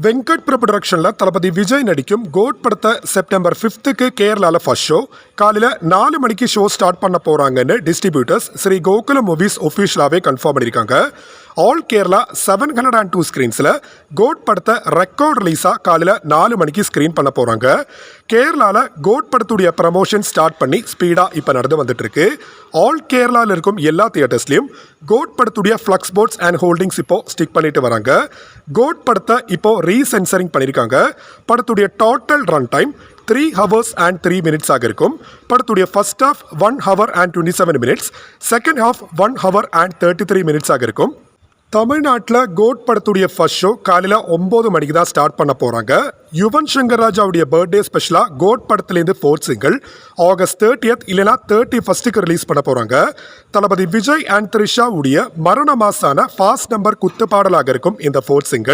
வெங்கட் பிரபு ப்ரொடக்ஷனில் தளபதி விஜய் நடிக்கும் கோட் படத்தை செப்டம்பர் 5க்கு கேரளாவில் ஃபர்ஸ்ட் ஷோ காலையில் 4 மணிக்கு ஷோ ஸ்டார்ட் பண்ண போகிறாங்கன்னு டிஸ்ட்ரிபியூட்டர்ஸ் ஸ்ரீ கோகுலம் மூவிஸ் ஒஃபிஷியலாகவே கன்ஃபார்ம் பண்ணியிருக்காங்க. ஆல் கேரளா 702 ஸ்க்ரீன்ஸில் கோட் படத்தை ரெக்கார்ட் ரிலீஸாக காலையில் 4 மணிக்கு ஸ்க்ரீன் பண்ண போகிறாங்க. கேரளாவில் கோட் படத்துடைய ப்ரமோஷன் ஸ்டார்ட் பண்ணி ஸ்பீடாக இப்போ நடந்து வந்துட்டு இருக்கு. ஆல் கேரளாவில் இருக்கும் எல்லா தியேட்டர்ஸ்லையும் கோட் படத்துடைய ஃப்ளக்ஸ் போர்ட்ஸ் அண்ட் ஹோல்டிங்ஸ் இப்போ ஸ்டிக் பண்ணிட்டு வராங்க. கோட் படத்தை இப்போ ரீசென்சரிங் பண்ணியிருக்காங்க. படத்துடைய total run time 3 hours and 3 minutes ஆக இருக்கும். படத்துடைய first half 1 hour and 27 minutes, second half 1 hour and 33 minutes ஆக இருக்கும். தமிழ்நாட்டில் கோட் படத்துடைய ஃபர்ஸ்ட் ஷோ காலையில் 9 மணிக்கு தான் ஸ்டார்ட் பண்ண போகிறாங்க. யுவன் சங்கர் ராஜாவுடைய பர்த்டே ஸ்பெஷலாக கோட் படத்துலேருந்து 4th சிங்கிள் ஆகஸ்ட் 30th இல்லைனா 31st ரிலீஸ் பண்ண போகிறாங்க. தளபதி விஜய் அண்ட் த்ரிஷாவுடைய மரண மாசான ஃபாஸ்ட் நம்பர் குத்து பாடலாக இருக்கும் இந்த 4th சிங்கிள்.